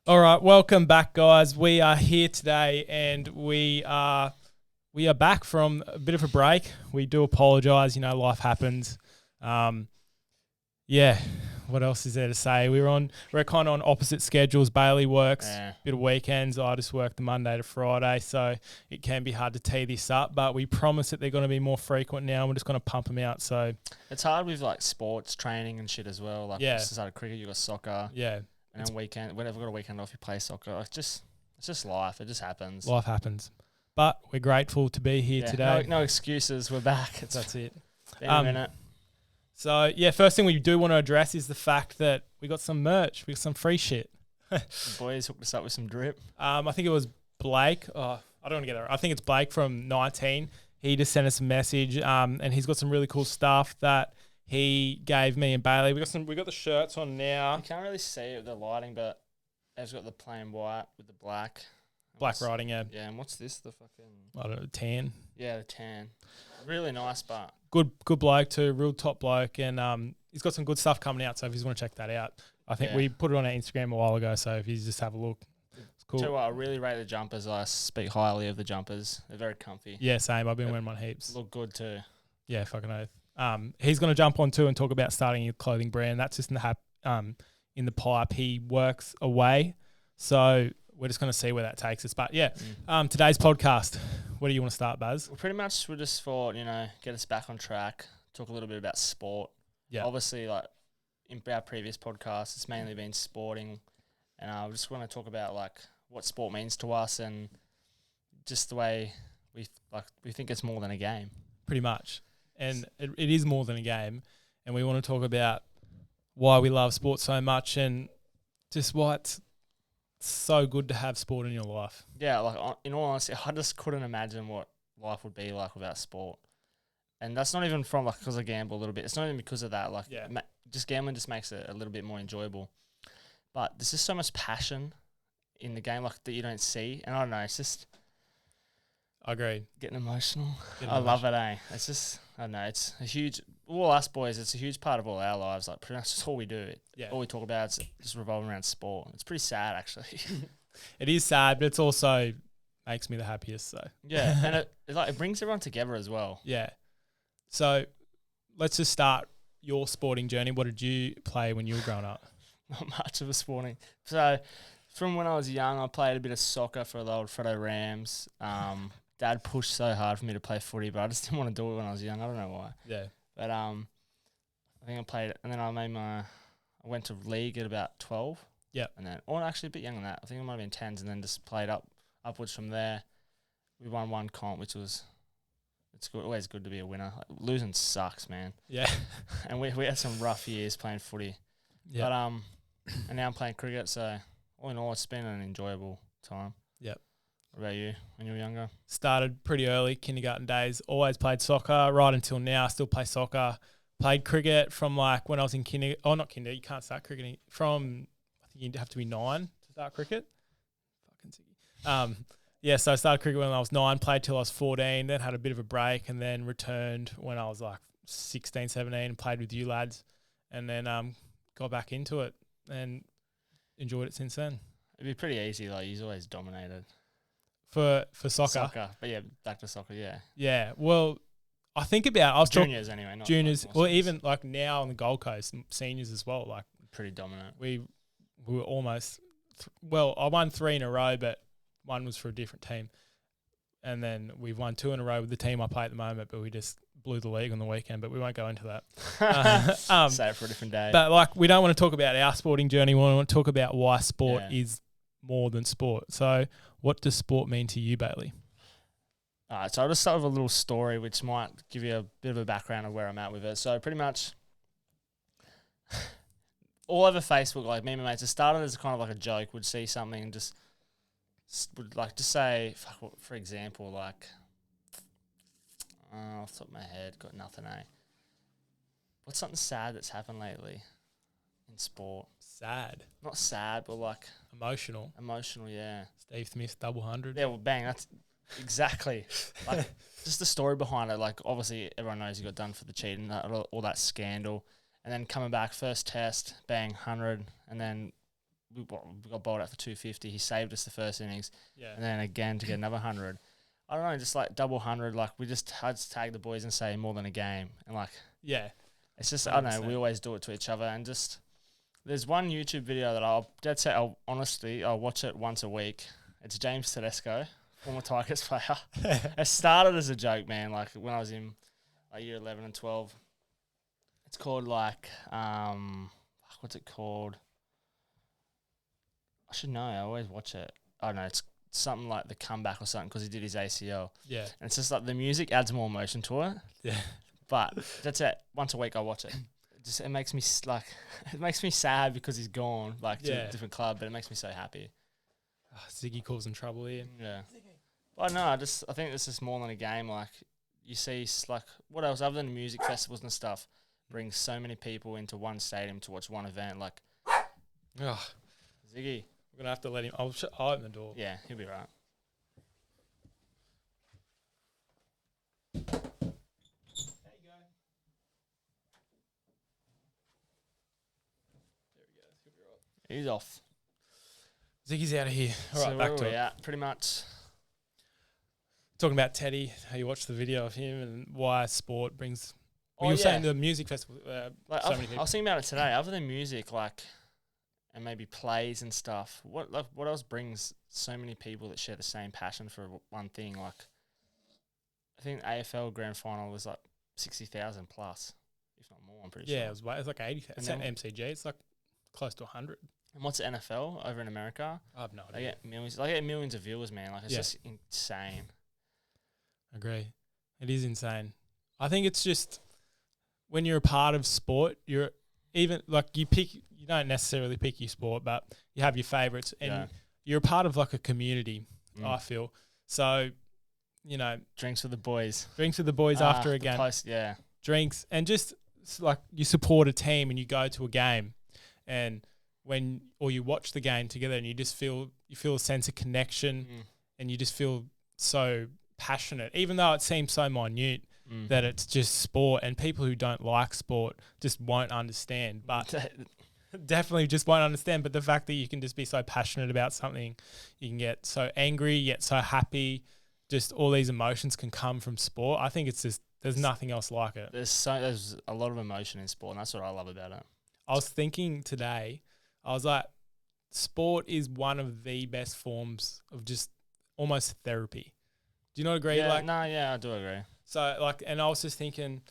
All right, welcome back, guys. We are here today, and we are back from a bit of a break. We do apologise. Life happens. Yeah. What else is there to say? We're kind of on opposite schedules. Bailey works a bit of weekends. I just work the Monday to Friday, so it can be hard to tee this up. But we promise that they're going to be more frequent now. And we're just going to pump them out. So it's hard with like sports training and shit as well. Like started cricket, you got soccer. Yeah. And then whenever got a weekend off, you play soccer. It's just life. It just happens. Life happens. But we're grateful to be here today. No excuses. We're back. That's it. Been a minute. So, first thing we do want to address is the fact that we got some merch. We got some free shit. The boys hooked us up with some drip. I think it was Blake. I don't want to get that. I think it's Blake from 19. He just sent us a message, and he's got some really cool stuff that he gave me and Bailey. We got the shirts on now. You can't really see it with the lighting, but it's got the plain white with the black. Black writing, yeah. Yeah, and what's this? The fucking... I don't know, tan. Yeah, the tan. Really nice, but... Good bloke too, real top bloke, and he's got some good stuff coming out, so if you want to check that out. I think we put it on our Instagram a while ago, so if you just have a look, it's cool. Tell you what, I really rate the jumpers. I speak highly of the jumpers. They're very comfy. Yeah, same. I've been wearing mine heaps. Look good too. Yeah, fucking oath. He's going to jump on too and talk about starting a clothing brand. That's just in the pipe. He works away, so we're just going to see where that takes us. But today's podcast. Where do you want to start, Baz? Well, pretty much we just thought, get us back on track, talk a little bit about sport. Yeah. Obviously, like in our previous podcast, it's mainly been sporting, and I just want to talk about like what sport means to us and just the way we think it's more than a game. Pretty much. And it is more than a game, and we want to talk about why we love sport so much and just why it's so good to have sport in your life. Yeah, like in all honesty, I just couldn't imagine what life would be like without sport. And that's not even from like because I gamble a little bit. It's not even because of that. Like, just gambling just makes it a little bit more enjoyable. But there's just so much passion in the game like that you don't see, and I don't know. It's just. I agree. Getting emotional. I love it, eh? It's just, I don't know, it's a huge, all us boys, it's a huge part of all our lives. Like, pretty much that's all we do. All we talk about is just revolving around sport. It's pretty sad, actually. It is sad, but it's also makes me the happiest, so. Yeah, and it brings everyone together as well. Yeah. So, let's just start your sporting journey. What did you play when you were growing up? Not much of a sporting. So, from when I was young, I played a bit of soccer for the old Fredo Rams. Dad pushed so hard for me to play footy, but I just didn't want to do it when I was young. I don't know why. Yeah. But I think I played it, and then I went to league at about 12. Yeah. And then, or actually a bit younger than that. I think it might have been 10s, and then just played upwards from there. We won one comp, which was, it's good, always good to be a winner. Like, losing sucks, man. Yeah. And we had some rough years playing footy. Yeah. But and now I'm playing cricket, so all in all, it's been an enjoyable time. Yep. What about you when you were younger? Started pretty early, kindergarten days. Always played soccer right until now. Still play soccer. Played cricket from like when I was in kinder. Oh, not kinder. You can't start cricketing from. I think you have to be 9 to start cricket. Fucking sicky. So I started cricket when I was 9. Played till I was 14. Then had a bit of a break and then returned when I was like 16, 17. And played with you lads, and then got back into it and enjoyed it since then. It'd be pretty easy. Like you've always dominated. For soccer. But back to soccer, yeah. Yeah, well, I think about... I was juniors anyway. Not juniors, well, even like now on the Gold Coast, seniors as well. Like pretty dominant. We were almost... I won 3 in a row, but one was for a different team. And then we've won 2 in a row with the team I play at the moment, but we just blew the league on the weekend, but we won't go into that. Say it for a different day. But like, we don't want to talk about our sporting journey. We want to talk about why sport is more than sport. So what does sport mean to you, Bailey? All right, so I'll just start with a little story which might give you a bit of a background of where I'm at with it. So pretty much all over Facebook, like me and my mates, it started as kind of like a joke. Would see something and just would like to say, for example, like off the top of my head, got nothing, eh? What's something sad that's happened lately in sport? Sad. Not sad, but like... Emotional. Emotional, yeah. Steve Smith, 100. Yeah, well, bang, that's exactly. Like, just the story behind it. Like, obviously, everyone knows he got done for the cheating, all that scandal. And then coming back, first test, bang, 100. And then we got bowled out for 250. He saved us the first innings, Yeah. and then again to get another 100. I don't know, just like double 100. Like I just tag the boys and say more than a game, and like Yeah. it's just I don't know. 100%. We always do it to each other, and just there's one YouTube video that I'll watch it once a week. It's James Tedesco, former Tigers player. It started as a joke, man. Like when I was in year 11 and 12. It's called like what's it called? I should know. I always watch it. I don't know. It's something like The Comeback or something because he did his ACL. Yeah. And it's just like the music adds more emotion to it. Yeah. But that's it. Once a week I watch it. It makes me it makes me sad because he's gone to a different club, but it makes me so happy. Oh, Ziggy causing trouble here. Yeah. But no, I think this is more than a game. Like you see, like what else other than music festivals and stuff brings so many people into one stadium to watch one event. Like Oh, Ziggy. we're gonna have to let him. I'll open the door. Yeah, he'll be right. He's off. Ziggy's out of here. All right, So back where to are we it. at? Pretty much. Talking about Teddy, how you watched the video of him and why sport brings. Well, Oh, you were saying yeah. the music festival. Like So many I people. was thinking about it today. Other than music, like, and maybe plays and stuff, what else brings so many people that share the same passion for one thing? Like, I think AFL Grand Final was like 60,000 plus, if not more. I'm pretty sure. Yeah, it was like 80. It's at then- MCG. It's like close to 100. And what's the NFL over in America? I have no They idea. get millions. They get millions of viewers, man. Like it's Yeah. just insane. Agree. It is insane. I think it's just when you're a part of sport, you're even like you don't necessarily pick your sport, but you have your favorites and Yeah. you're a part of like a community, Mm. I feel. So, you know, Drinks with the boys. drinks with the boys after a the game, yeah. drinks, and just like you support a team and you go to a game and or you watch the game together and you feel a sense of connection Mm. and you just feel so passionate, even though it seems so minute Mm. that it's just sport, and people who don't like sport just won't understand. But definitely just won't understand. But the fact that you can just be so passionate about something, you can get so angry yet so happy, just all these emotions can come from sport. I think it's just there's nothing else like it. There's a lot of emotion in sport, and that's what I love about it. I was thinking today, I was like, sport is one of the best forms of just almost therapy. Do you not agree? Yeah, Like, I do agree. so like, and I was just thinking,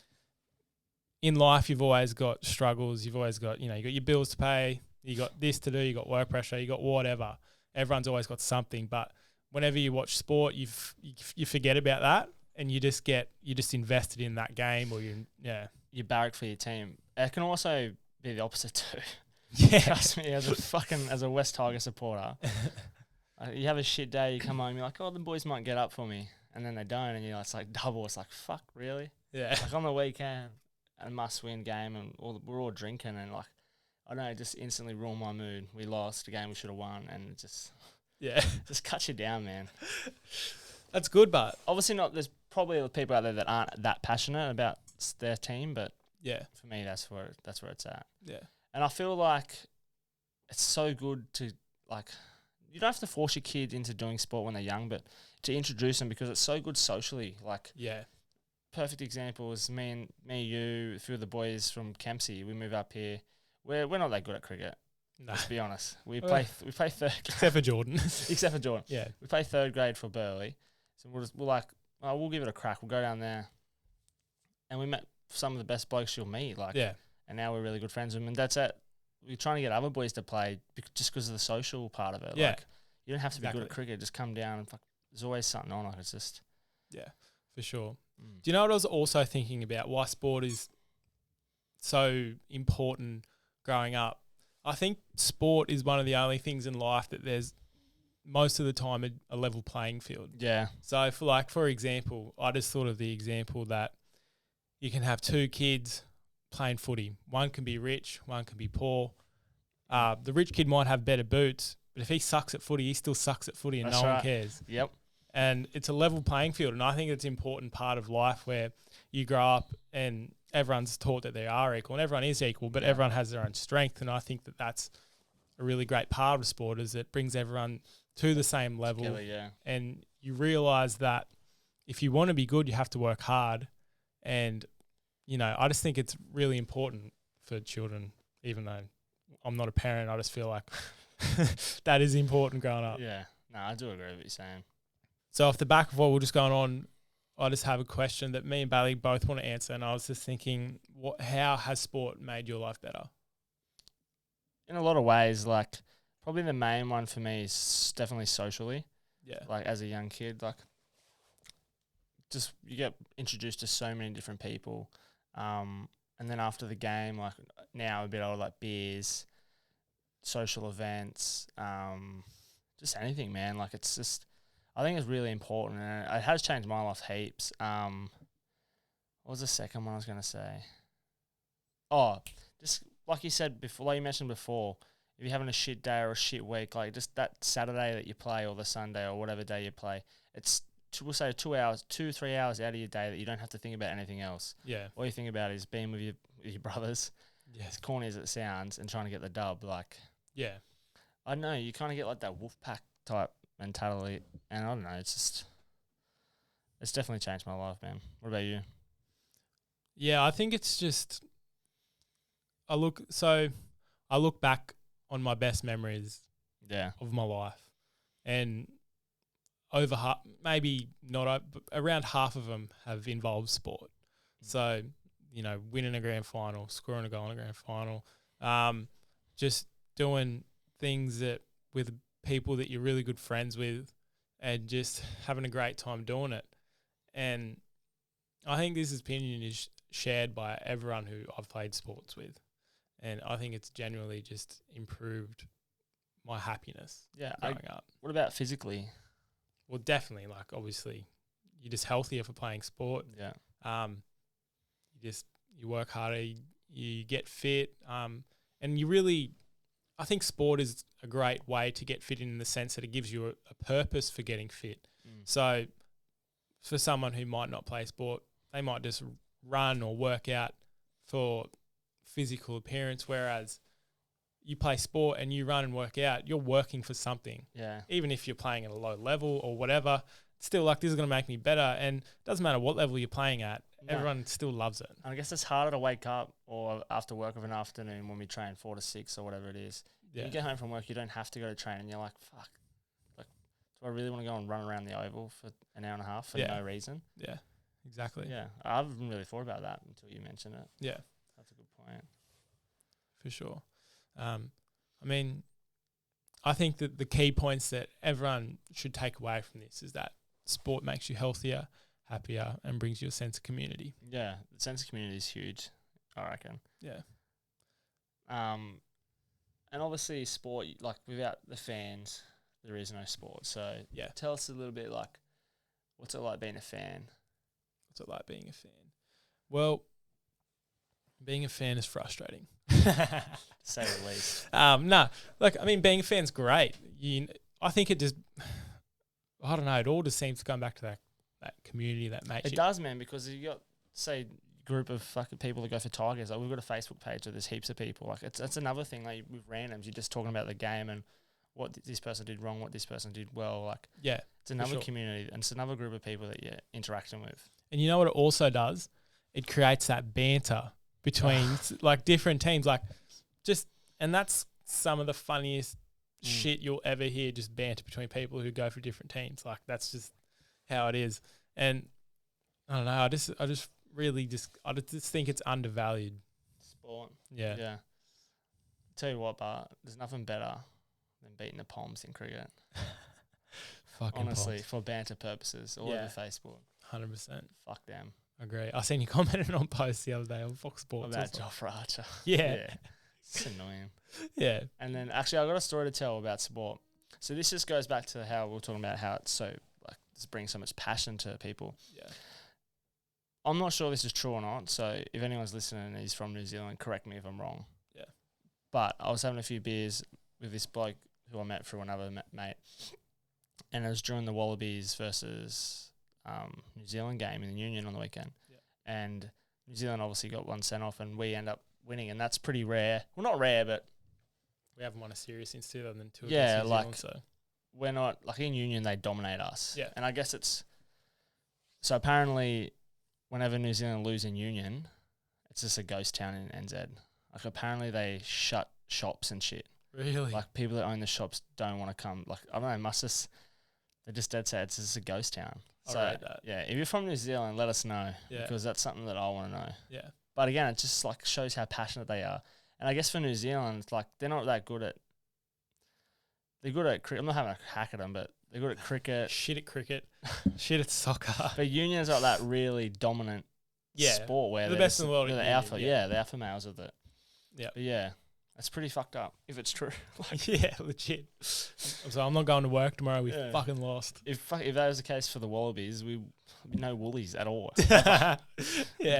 in life, you've always got struggles. You've always got, you got your bills to pay. You got this to do. You got work pressure. You got whatever. Everyone's always got something. But whenever you watch sport, you forget about that, and you just invested in that game, or You barrack for your team. It can also be the opposite too. yeah. Trust me, as a West Tiger supporter, you have a shit day. You come home, you're like, oh, the boys might get up for me, and then they don't, and it's like double. It's like, fuck, really? Yeah. Like on the weekend, a must-win game, and we're all drinking, and like, I don't know, it just instantly ruined my mood. We lost a game we should have won, and it just cuts you down, man. That's good, but Obviously not. There's probably people out there that aren't that passionate about their team, but yeah, for me, that's where it's at. yeah, And I feel like it's so good to like. You don't have to force your kids into doing sport when they're young, but to introduce them because it's so good socially. Like, yeah, perfect example is me, you, a few of the boys from Kempsey. We move up here. We're not that good at cricket. no, Let's be honest. We Well, play third, except for Jordan. except for Jordan. Yeah, We play third grade for Burleigh, so we're like, oh, we'll give it a crack. We'll go down there, and we met some of the best blokes you'll meet. Like, yeah, and now we're really good friends with them. And that's it. We're trying to get other boys to play just because of the social part of it. Yeah. Like, you don't have to be good Exactly. at cricket. Just come down and there's always something on. Like, it's just. yeah, for sure. Mm. Do you know what I was also thinking about? Why sport is so important growing up? I think sport is one of the only things in life that there's most of the time a level playing field. Yeah. So for example, I just thought of the example that you can have two kids playing footy. One can be rich, one can be poor. The rich kid might have better boots, but if he sucks at footy, he still sucks at footy and That's no one right. cares. Yep. And it's a level playing field. And I think it's an important part of life where you grow up and everyone's taught that they are equal and everyone is equal, but everyone has their own strength. And I think that that's a really great part of sport is it brings everyone to the same level. Together, yeah. And you realize that if you want to be good, you have to work hard. And, you know, I just think it's really important for children, even though I'm not a parent, I just feel like that is important growing up. Yeah. No, I do agree with what you're saying. So off the back of what we're just going on, I just have a question that me and Bailey both want to answer. And I was just thinking, how has sport made your life better? In a lot of ways, like probably the main one for me is definitely socially. Yeah. Like as a young kid, like just you get introduced to so many different people. And then after the game, like now a bit older, like beers, social events, just anything, man. Like it's just, I think it's really important, and it has changed my life heaps. What was the second one I was going to say? Oh, just like you said before, like you mentioned before, if you're having a shit day or a shit week, like just that Saturday that you play or the Sunday or whatever day you play, it's, we'll say 3 hours out of your day that you don't have to think about anything else. Yeah. All you think about is being with your brothers, as corny as it sounds, and trying to get the dub. Like, yeah, I don't know, you kind of get like that wolf pack type mentality, and I don't know, it's definitely changed my life, man. What about you? Yeah, I think it's just, I look back on my best memories of my life, and over half, maybe not, but around half of them have involved sport. So, you know, winning a grand final, scoring a goal in a grand final, just doing things that with people that you're really good friends with, and just having a great time doing it. And I think this opinion is shared by everyone who I've played sports with, and I think it's genuinely just improved my happiness growing up. What about physically? Well, definitely, like obviously, you're just healthier for playing sport. Yeah. You work harder, you get fit, and you really, I think sport is a great way to get fit in the sense that it gives you a purpose for getting fit. So for someone who might not play sport, they might just run or work out for physical appearance, whereas you play sport and you run and work out, you're working for something. Yeah. Even if you're playing at a low level or whatever, still like this is going to make me better. And it doesn't matter what level you're playing at, everyone still loves it. I guess it's harder to wake up or after work of an afternoon when we train 4 to 6 or whatever it is. Yeah. You get home from work, you don't have to go to train, and you're like, fuck, like, do I really want to go and run around the oval for an hour and a half for no reason? Yeah, exactly. Yeah, I haven't really thought about that until you mentioned it. Yeah. That's a good point. For sure. I mean, I think that the key points that everyone should take away from this is that sport makes you healthier, happier, and brings you a sense of community. Yeah, the sense of community is huge, I reckon. Yeah. And obviously sport, like without the fans, there is no sport. So yeah, tell us a little bit, like, what's it like being a fan? What's it like being a fan? Well, being a fan is frustrating. To say the least. No, like, I mean, being a fan's great. I think it just, I don't know, it all just seems to come back to that community that makes it does, man, because you got, say, group of fucking people that go for Tigers. Like, we've got a Facebook page where there's heaps of people. Like, that's another thing, like, with randoms, you're just talking about the game and what this person did wrong, what this person did well. Like, yeah, it's another community, and it's another group of people that you're interacting with. And you know what it also does? It creates that banter between like different teams, like and that's some of the funniest shit you'll ever hear, just banter between people who go for different teams. Like, that's just how it is. And I don't know, I just think it's undervalued. Sport. Yeah. Yeah. Tell you what, but there's nothing better than beating the Poms in cricket. Honestly, for banter purposes, all over Facebook. 100%. Fuck them. Agree. I seen you commented on posts the other day on Fox Sports. About Jofra Archer. Yeah. It's annoying. Yeah. And then actually I got a story to tell about sport. So this just goes back to how we were talking about how it's so, like, this brings so much passion to people. Yeah. I'm not sure this is true or not, so if anyone's listening and he's from New Zealand, correct me if I'm wrong. Yeah. But I was having a few beers with this bloke who I met through another mate, and it was during the Wallabies versus New Zealand game in the Union on the weekend. Yeah. And New Zealand obviously got one sent off, and we end up winning, and that's pretty rare. Well, not rare, but We haven't won a series since 2002. Yeah, against New Zealand, so we're not like in Union. They dominate us. Yeah. And I guess it's so apparently, whenever New Zealand lose in Union, it's just a ghost town in NZ. Like apparently they shut shops and shit. really, Like people that own the shops don't want to come. Like I don't know, they're just dead set. It's just a ghost town. So I read that. yeah, if you're from New Zealand, let us know Yeah. because that's something that I want to know. Yeah, But again, it just like shows how passionate they are. And I guess for New Zealand, it's like they're not that good at. They're good at cricket. I'm not having a hack at them, but they're good at cricket. shit at cricket, shit at soccer. But Union's got that really dominant sport where the best in the world. they're at the Union, alpha. Yeah, the alpha males of it. Yeah. But yeah, that's pretty fucked up if it's true. Yeah, legit. So I'm not going to work tomorrow. We Yeah. fucking lost. If that was the case for the Wallabies, we'd be no woolies at all. Yeah,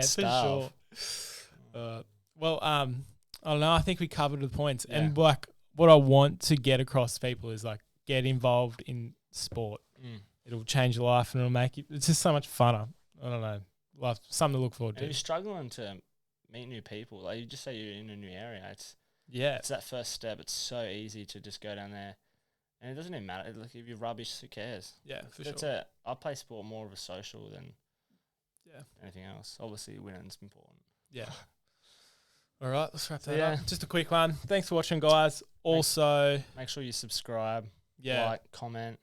for Starve. sure. Well, I don't know. I think we covered the points, Yeah. and like what I want to get across to people is like get involved in sport. It'll change your life, and it'll make it. It's just so much funner. I don't know. Life, something to look forward And to. if you're struggling to meet new people, like you just say you're in a new area, it's Yeah, that first step. It's so easy to just go down there, and it doesn't even matter. Like if you're rubbish, who cares? yeah, for That's sure. it. I play sport more of a social than Yeah, anything else. Obviously, winning's important. yeah. All right, let's wrap that Yeah. up. Just a quick one. Thanks for watching, guys. Also, Make sure you subscribe, yeah, like, comment,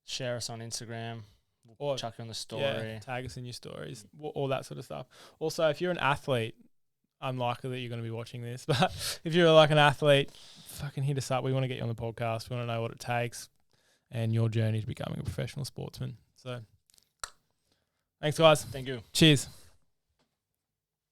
share us on Instagram. We'll Or- chuck it on the story. yeah, tag us in your stories, all that sort of stuff. Also, if you're an athlete, unlikely that you're going to be watching this, but if you're like an athlete, fucking hit us up. We want to get you on the podcast. We want to know what it takes and your journey to becoming a professional sportsman. So, thanks, guys. Thank you. Cheers.